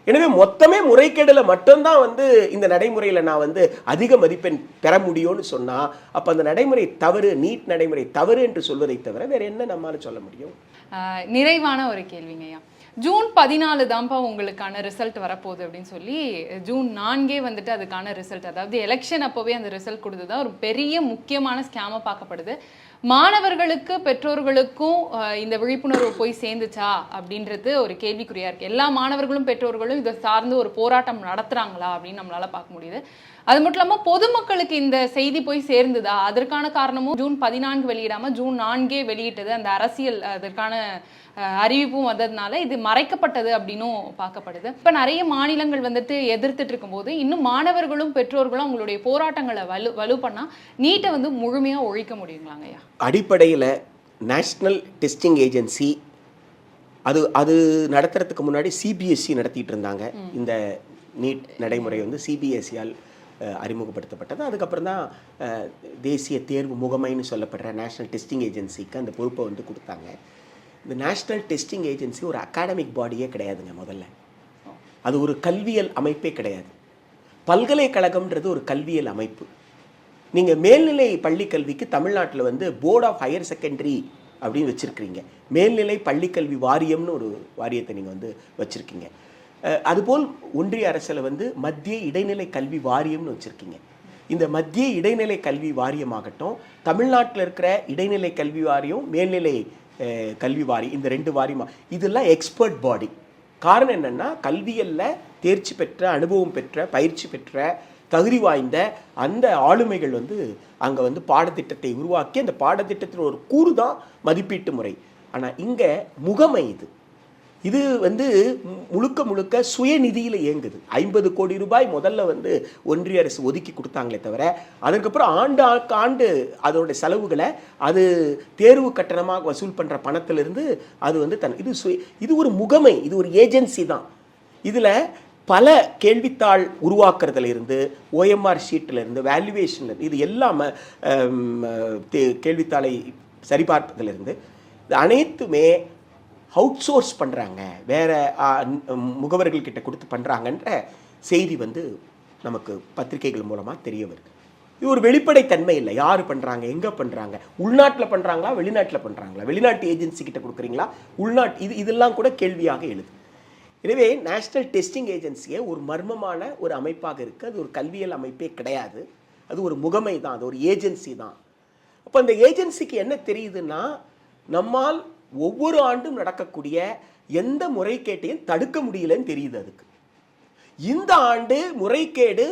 [SPEAKER 2] எனவே மொத்தமே முறைகேடுல மட்டும்தான் இந்த நடைமுறையில நான் அதிக மதிப்பெண் பெற முடியும்னு சொன்னா அப்ப அந்த நடைமுறை தவறு, நீட் நடைமுறை தவறு என்று சொல்வதை தவிர வேற என்ன நம்மால சொல்ல முடியும்?
[SPEAKER 1] நிறைவான ஒரு கேள்விங்கய்யா. ஜூன் 14 தான்ப்பா உங்களுக்கான ரிசல்ட் வரப்போகுது அப்படின்னு சொல்லி ஜூன் 4 அதுக்கான ரிசல்ட், அதாவது எலெக்ஷன் அப்போவே அந்த ரிசல்ட் கொடுத்ததுதான் ஒரு பெரிய முக்கியமான ஸ்கேமாக பார்க்கப்படுது. மாணவர்களுக்கு பெற்றோர்களுக்கும் இந்த விழிப்புணர்வு போய் சேர்ந்துச்சா அப்படின்றது ஒரு கேள்விக்குறியா இருக்கு. எல்லா மாணவர்களும் பெற்றோர்களும் இதை சார்ந்து ஒரு போராட்டம் நடத்துறாங்களா அப்படின்னு நம்மளால பார்க்க முடியுது. அது மட்டும் இல்லாமல் பொதுமக்களுக்கு இந்த செய்தி போய் சேர்ந்துதா? அதற்கான காரணமும் ஜூன் 14 வெளியிடாம ஜூன் 4 வெளியிட்டது அந்த அரசியல் அதற்கான அறிவிப்பும் வந்ததுனால இது மறைக்கப்பட்டது அப்படின்னும் பார்க்கப்படுது. இப்போ நிறைய மாநிலங்கள் எதிர்த்துட்டு இருக்கும்போது இன்னும் மாணவர்களும் பெற்றோர்களும் அவங்களுடைய போராட்டங்களை வலு பண்ணா நீட்டை முழுமையாக ஒழிக்க முடியுங்களாங்கய்யா?
[SPEAKER 2] அடிப்படையில் நேஷ்னல் டெஸ்டிங் ஏஜென்சி அது நடத்துறதுக்கு முன்னாடி சிபிஎஸ்சி நடத்திட்டு இருந்தாங்க. இந்த நீட் நடைமுறை சிபிஎஸ்சியால் அறிமுகப்படுத்தப்பட்டது. அதுக்கப்புறம் தான் தேசிய தேர்வு முகமைன்னு சொல்லப்படுற நேஷ்னல் டெஸ்டிங் ஏஜென்சிக்கு அந்த பொறுப்பை கொடுத்தாங்க. இந்த நேஷ்னல் டெஸ்டிங் ஏஜென்சி ஒரு அகாடமிக் பாடியே கிடையாதுங்க. முதல்ல அது ஒரு கல்வியல் அமைப்பே கிடையாது. பல்கலைக்கழகம்ன்றது ஒரு கல்வியல் அமைப்பு. நீங்கள் மேல்நிலை பள்ளி கல்விக்கு தமிழ்நாட்டில் போர்ட் ஆஃப் ஹையர் செகண்டரி அப்படின்னு வச்சுருக்கிறீங்க. மேல்நிலை பள்ளிக்கல்வி வாரியம்னு ஒரு வாரியத்தை நீங்கள் வச்சுருக்கீங்க. அதுபோல் ஒன்றிய அரசில் மத்திய இடைநிலை கல்வி வாரியம்னு வச்சுருக்கீங்க. இந்த மத்திய இடைநிலை கல்வி வாரியமாகட்டும், தமிழ்நாட்டில் இருக்கிற இடைநிலை கல்வி வாரியம், மேல்நிலை கல்வி வாரியம், இந்த 2 வாரியமா இதெல்லாம் எக்ஸ்பர்ட் பாடி. காரணம் என்னென்னா கல்வியலில் தேர்ச்சி பெற்ற, அனுபவம் பெற்ற, பயிற்சி பெற்ற, தகுதி வாய்ந்த அந்த ஆளுமைகள் அங்கே பாடத்திட்டத்தை உருவாக்கி அந்த பாடத்திட்டத்தின் ஒரு கூறு தான் மதிப்பீட்டு முறை. ஆனால் இங்கே முகமை இது முழுக்க முழுக்க சுயநிதியில் இயங்குது. 50 கோடி ரூபாய் முதல்ல ஒன்றிய அரசு ஒதுக்கி கொடுத்தாங்களே தவிர அதுக்கப்புறம் ஆண்டு அதோட செலவுகளை அது தேர்வு கட்டணமாக வசூல் பண்ணுற பணத்திலிருந்து அது இது ஒரு முகமை, இது ஒரு ஏஜென்சி தான். இதில் பல கேள்வித்தாள் உருவாக்குறதுல இருந்து, ஓஎம்ஆர் ஷீட்டில் இருந்து, வேல்யூவேஷன்ல இது எல்லாமே கேள்வித்தாளை சரிபார்ப்பதிலிருந்து இது அனைத்துமே அவுட் சோர்ஸ் பண்ணுறாங்க, வேற முகவர்கள்கிட்ட கொடுத்து பண்ணுறாங்கன்ற செய்தி நமக்கு பத்திரிகைகள் மூலமாக தெரிய வருது. இது ஒரு வெளிப்படைத்தன்மை இல்லை. யார் பண்ணுறாங்க, எங்கே பண்ணுறாங்க, உள்நாட்டில் பண்ணுறாங்களா, வெளிநாட்டில் பண்ணுறாங்களா, வெளிநாட்டு ஏஜென்சி கிட்ட கொடுக்குறீங்களா, இதெல்லாம் கூட கேள்வியாக எழுது. எனவே நேஷ்னல் டெஸ்டிங் ஏஜென்சியை ஒரு மர்மமான ஒரு அமைப்பாக இருக்குது. அது ஒரு கல்வியல் அமைப்பே கிடையாது. அது ஒரு முகமை தான், அது ஒரு ஏஜென்சி தான். அப்போ அந்த ஏஜென்சிக்கு என்ன தெரியுதுன்னா, நம்மால் ஒவ்வொரு ஆண்டும் நடக்கக்கூடிய எந்த முறைகேட்டையும் தடுக்க முடியலன்னு தெரியுது. அதுக்கு இந்த ஆண்டு முறைகேடு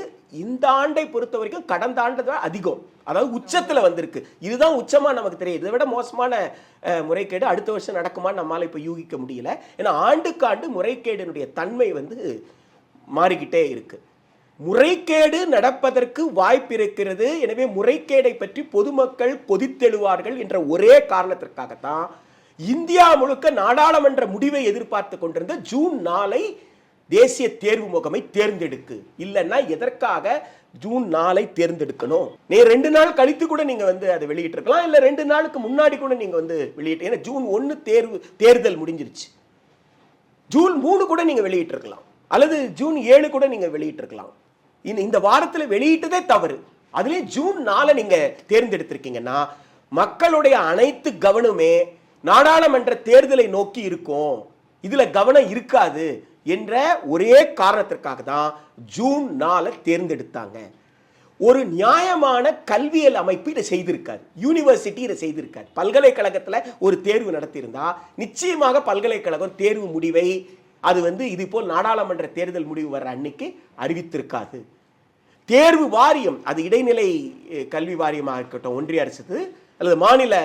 [SPEAKER 2] இந்த ஆண்டை பொறுத்த வரைக்கும் கடந்த ஆண்டு அதிகம், அதாவது உச்சத்தில் வந்திருக்கு. இதுதான் உச்சமா நமக்கு தெரியுது. இதை விட மோசமான முறைகேடு அடுத்த வருஷம் நடக்குமான்னு நம்மளால இப்போ யூகிக்க முடியல. ஏன்னா ஆண்டுக்கு ஆண்டு முறைகேடுனுடைய தன்மை மாறிக்கிட்டே இருக்கு. முறைகேடு நடப்பதற்கு வாய்ப்பு இருக்கிறது. எனவே முறைகேடை பற்றி பொதுமக்கள் கொதித்தெழுவார்கள் என்ற ஒரே காரணத்திற்காகத்தான் இந்தியா முழுக்க நாடாளுமன்ற முடிவை எதிர்பார்த்து கொண்டிருந்த ஜூன் 4 தேசிய தேர்வு முகமை தேர்ந்தெடுக்கு. இல்லைன்னா எதற்காக ஜூன் 4 தேர்ந்தெடுக்கணும்? நீ 2 நாள் கழித்து கூட நீங்க அதை வெளியிட்டு இருக்கலாம், இல்ல 2 நாளுக்கு முன்னாடி கூட நீங்க வெளியிட்டு. ஏன்னா ஜூன் 1 தேர்தல் முடிஞ்சிருச்சு. ஜூன் 3 கூட நீங்க வெளியிட்டு இருக்கலாம், அல்லது ஜூன் 7 கூட நீங்க வெளியிட்டு இருக்கலாம். இந்த வாரத்தில் வெளியிட்டதே தவறு. அதுலேயே ஜூன் 4 நீங்க தேர்ந்தெடுத்திருக்கீங்கன்னா மக்களுடைய அனைத்து கவனமே நாடாளுமன்ற தேர்தலை நோக்கி இருக்கும். இதுல கவனம் இருக்காது என்ற ஒரே காரணத்திற்காக தான் ஜூன் 4 தேர்ந்தெடுத்தாங்க. ஒரு நியாயமான கல்வியல் அமைப்பு இதை செய்திருக்காது. யூனிவர்சிட்டி இதை செய்திருக்காது. பல்கலைக்கழகத்தில் ஒரு தேர்வு நடத்தியிருந்தா நிச்சயமாக பல்கலைக்கழகம் தேர்வு முடிவை அது இது போல் நாடாளுமன்ற தேர்தல் முடிவு வர்ற அன்னைக்கு அறிவித்திருக்காது. தேர்வு வாரியம், அது இடைநிலை கல்வி வாரியமாக இருக்கட்டும், ஒன்றிய அரசு அல்லது மாநில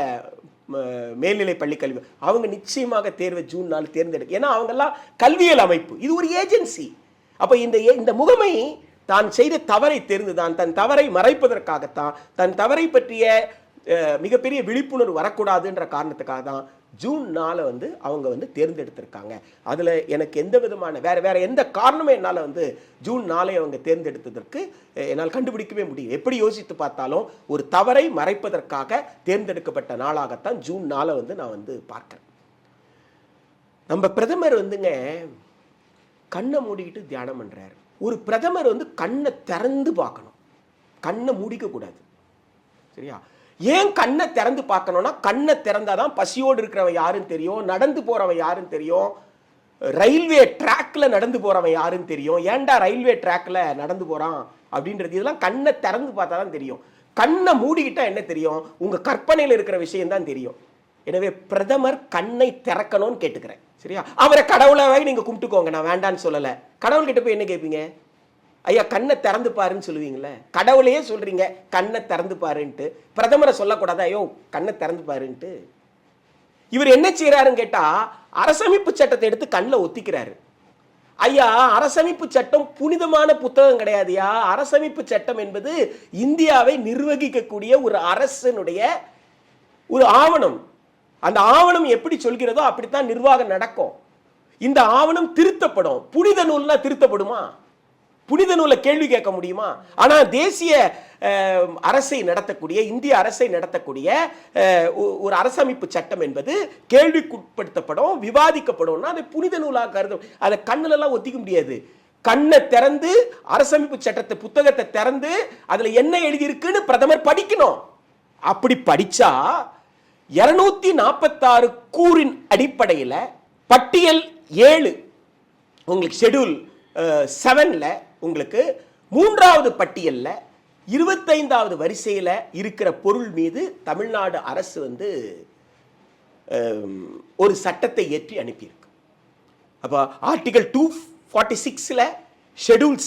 [SPEAKER 2] மேல்நிலை பள்ளி கல்வி, அவங்க நிச்சயமாக தேர்வை ஜூன் 4 தேர்ந்தெடுக்க. ஏன்னா அவங்கெல்லாம் கல்வியல் அமைப்பு, இது ஒரு ஏஜென்சி. அப்ப இந்த முகமை தான் செய்த தவறை தெரிந்துதான், தன் தவறை மறைப்பதற்காகத்தான், தன் தவறை பற்றிய மிகப்பெரிய விழிப்புணர்வு வரக்கூடாதுன்ற காரணத்துக்காக தான் ஜூன் 4 வந்து அவங்க வந்து தேர்ந்தெடுத்திருக்காங்க. அதில் எனக்கு எந்த விதமான வேற எந்த காரணமும் என்னால் வந்து ஜூன் 4 அவங்க தேர்ந்தெடுத்ததற்கு என்னால் கண்டுபிடிக்கவே முடியும். எப்படி யோசித்து பார்த்தாலும் ஒரு தவறை மறைப்பதற்காக தேர்ந்தெடுக்கப்பட்ட நாளாகத்தான் ஜூன் 4 வந்து நான் வந்து பார்க்குறேன். நம்ம பிரதமர் வந்துங்க கண்ணை மூடிக்கிட்டு தியானம் பண்ணுறாரு. ஒரு பிரதமர் வந்து கண்ணை திறந்து பார்க்கணும், கண்ணை மூடிக்க கூடாது. சரியா? ஏன் கண்ணை திறந்து பார்க்கணும்னா, கண்ணை திறந்தாதான் பசியோடு இருக்கிறவன் யாருன்னு தெரியும், நடந்து போறவன் யாருன்னு தெரியும், ரயில்வே ட்ராக்ல நடந்து போறவன் யாருன்னு தெரியும், ஏன்டா ரயில்வே ட்ராக்ல நடந்து போறான் அப்படின்றது இதெல்லாம் கண்ணை திறந்து பார்த்தா தான் தெரியும். கண்ணை மூடிக்கிட்டா என்ன தெரியும்? உங்க கற்பனையில் இருக்கிற விஷயம் தான் தெரியும். எனவே பிரதமர் கண்ணை திறக்கணும்னு கேட்டுக்கிறேன். சரியா? அவரை கடவுளாவே நீங்க கும்பிட்டுக்கோங்க, நான் வேண்டான்னு சொல்லல. கடவுள் கிட்ட போய் என்ன கேட்பீங்க? ஐயா கண்ணை திறந்து பாருன்னு சொல்லுவீங்களே. கடவுளையே சொல்றீங்க கண்ணை திறந்து பாருன்ட்டு, பிரதமரை சொல்லக்கூடாது ஐயோ கண்ணை திறந்து பாருன்ட்டு. இவர் என்ன செய்யறாருன்னு கேட்டா, அரசமைப்பு சட்டத்தை எடுத்து கண்ணில் ஒத்திக்கிறாரு. ஐயா அரசமைப்பு சட்டம் புனிதமான புத்தகம் கிடையாதுயா. அரசமைப்பு சட்டம் என்பது இந்தியாவை நிர்வகிக்கக்கூடிய ஒரு அரசனுடைய ஒரு ஆவணம். அந்த ஆவணம் எப்படி சொல்கிறதோ அப்படித்தான் நிர்வாகம் நடக்கும். இந்த ஆவணம் திருத்தப்படும். புனித நூல்னா திருத்தப்படுமா? புனித நூலை கேள்வி கேட்க முடியுமா? ஆனா தேசிய அரசை நடத்தக்கூடிய, இந்திய அரசை நடத்தக்கூடிய ஒரு அரசமைப்பு சட்டம் என்பது கேள்விக்குட்படுத்தப்படும், விவாதிக்கப்படும். அதை புனித நூலாக கருதும். அதை கண்ணுல எல்லாம் ஒத்திக்க முடியாது. கண்ணை திறந்து அரசமைப்பு சட்டத்தை புத்தகத்தை திறந்து அதுல என்ன எழுதியிருக்குன்னு பிரதமர் படிக்கணும். அப்படி படிச்சா 246 கூறின் அடிப்படையில் பட்டியல் 7 உங்களுக்கு ஷெட்யூல் 7ல உங்களுக்கு 3வது பட்டியல்ல 25வது வரிசையில் இருக்கிற பொருள் மீது தமிழ்நாடு அரசு வந்து ஒரு சட்டத்தை ஏற்றி அனுப்பியிருக்கு. அப்போ ஆர்டிகல் 246ல ஷெட்யூல்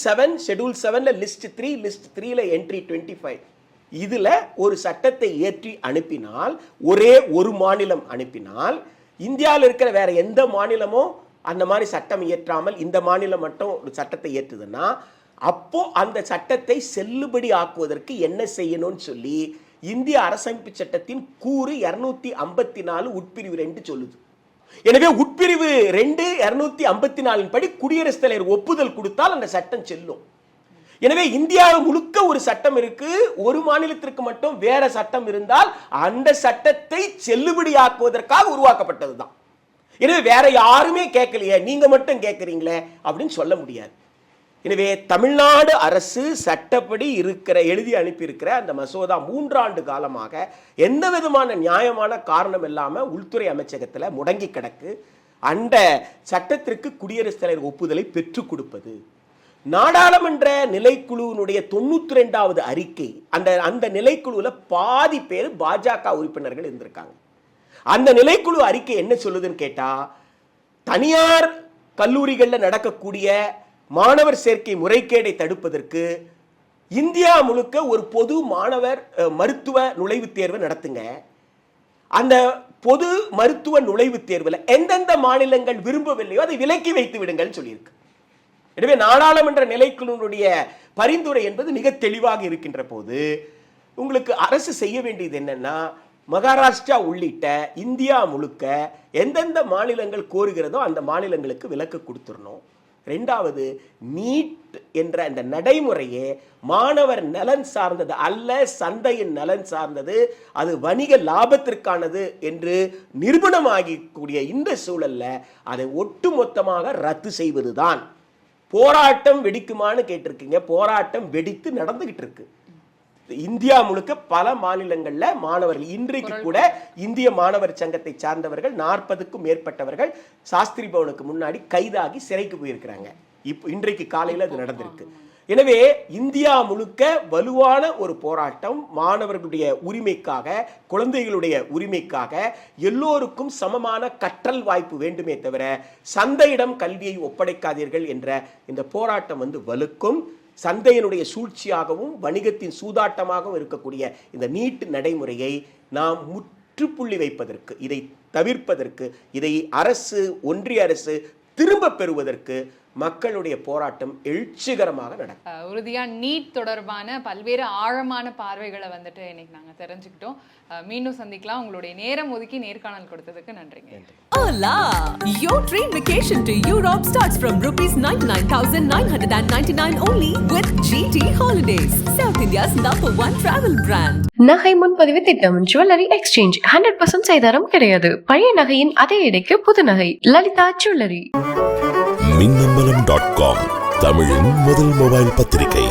[SPEAKER 2] 7ல லிஸ்ட் 3, லிஸ்ட் 3ல என்ட்ரி 25 இதுல ஒரு சட்டத்தை ஏற்றி அனுப்பினால், ஒரே ஒரு மாநிலம் அனுப்பினால், இந்தியாவில் இருக்கிற வேற எந்த மாநிலமும் அந்த மாதிரி சட்டம் இயற்றாமல் இந்த மாநிலம் மட்டும் ஒரு சட்டத்தை ஏற்றுதுன்னா, அப்போ அந்த சட்டத்தை செல்லுபடி ஆக்குவதற்கு என்ன செய்யணும்னு சொல்லி இந்திய அரசமைப்பு சட்டத்தின் கூறு 254 உட்பிரிவு 2 சொல்லுது. எனவே உட்பிரிவு 2 254 படி குடியரசுத் தலைவர் ஒப்புதல் கொடுத்தால் அந்த சட்டம் செல்லும். எனவே இந்தியா முழுக்க ஒரு சட்டம் இருக்கு, ஒரு மாநிலத்திற்கு மட்டும் வேற சட்டம் இருந்தால் அந்த சட்டத்தை செல்லுபடியாக்குவதற்காக உருவாக்கப்பட்டதுதான். எனவே வேற யாருமே கேட்கலையே, நீங்க மட்டும் கேட்கறீங்களே அப்படின்னு சொல்ல முடியாது. எனவே தமிழ்நாடு அரசு சட்டப்படி எழுதி அனுப்பியிருக்கிற அந்த மசோதா 3 ஆண்டு காலமாக எந்த விதமான நியாயமான காரணம் இல்லாம உள்துறை அமைச்சகத்துல முடங்கி கிடக்கு. அந்த சட்டத்திற்கு குடியரசுத் தலைவர் ஒப்புதலை பெற்றுக் கொடுப்பது, நாடாளுமன்ற நிலைக்குழுவினுடைய 92வது அறிக்கை, அந்த நிலைக்குழுவில் பாதி பேர் பாஜக உறுப்பினர்கள் இருந்திருக்காங்க. அந்த நிலைக்குழு அறிக்கை என்ன சொல்லுதுன்னு கேட்டா, தனியார் கல்லூரிகளில் நடக்கக்கூடிய மாணவர் சேர்க்கை முறைகேடை தடுப்பதற்கு இந்தியா முழுக்க ஒரு பொது மாணவர் மருத்துவ நுழைவுத் தேர்வு நடத்துங்க. அந்த பொது மருத்துவ நுழைவுத் தேர்வில் எந்தெந்த மாநிலங்கள் விரும்பவில்லையோ அதை விலக்கி வைத்து விடுங்கள் சொல்லியிருக்கு. எனவே நாடாளுமன்ற நிலைக்குழுவினுடைய பரிந்துரை என்பது மிக தெளிவாக இருக்கின்ற போது உங்களுக்கு அரசு செய்ய வேண்டியது என்னன்னா, மகாராஷ்டிரா உள்ளிட்ட இந்தியா முழுக்க எந்தெந்த மாநிலங்கள் கோருகிறதோ அந்த மாநிலங்களுக்கு விலக்கு கொடுத்துடணும். 2வது, நீட் என்ற அந்த நடைமுறையே மாணவர் நலன் சார்ந்தது அல்ல, சந்தையின் நலன் சார்ந்தது, அது வணிக லாபத்திற்கானது என்று நிரூபணமாகக்கூடிய இந்த சூழல்ல அதை ஒட்டுமொத்தமாக ரத்து செய்வதுதான். போராட்டம் வெடிக்குமான்னு கேட்டிருக்கீங்க. போராட்டம் வெடித்து நடந்துகிட்டு இருக்கு. இந்தியா முழுக்க பல மாநிலங்கள்ல மாணவர்கள், இன்றைக்கு கூட இந்திய மாணவர் சங்கத்தை சார்ந்தவர்கள் 40க்கும் மேற்பட்டவர்கள் சாஸ்திரி பவனுக்கு முன்னாடி கைதாகி சிறைக்கு போயிருக்கிறாங்க. இன்றைக்கு காலையில் அது நடந்திருக்கு. எனவே இந்தியா முழுக்க வலுவான ஒரு போராட்டம் மாணவர்களுடைய உரிமைக்காக, குழந்தைகளுடைய உரிமைக்காக, எல்லோருக்கும் சமமான கற்றல் வாய்ப்பு வேண்டுமே தவிர சந்தையிடம் கல்வியை ஒப்படைக்காதீர்கள் என்ற இந்த போராட்டம் வலுக்கும். சந்தையினுடைய சூழ்ச்சியாகவும் வணிகத்தின் சூதாட்டமாகவும் இருக்கக்கூடிய இந்த நீட் நடைமுறையை நாம் முற்றுப்புள்ளி வைப்பதற்கு, இதை தவிர்ப்பதற்கு, இதை அரசு, ஒன்றிய அரசு திரும்ப பெறுவதற்கு மக்களுடைய போராட்டம் எழுச்சிகரமாக நடக்கும்.
[SPEAKER 1] உறுதியா நீட் தொடர்பான பல்வேறு ஆழமான பார்வைகளை வந்துட்டு இன்னைக்கு நாங்க தெரிஞ்சுக்கிட்டோம். மீண்டும் சந்திக்கலாம். உங்களுடைய நேரம் ஒதுக்கி நேர்காணல் கொடுத்ததுக்கு நன்றிங்க.
[SPEAKER 3] Hola! Your dream vacation to Europe starts from ₹99,999 only with GT Holidays, South India's #1 travel brand.
[SPEAKER 4] நகை முன்பதிவு திட்டம் ஜுவல்லரி எக்ஸ்சேஞ்ச் 100% செய்தாரம் கிடையாது. பழைய நகையின் அதே எடைக்கு புது நகை. லலிதா ஜுவல்லரி.
[SPEAKER 5] மின்னம்பலம்.com தமிழின் முதல் மொபைல் பத்திரிகை.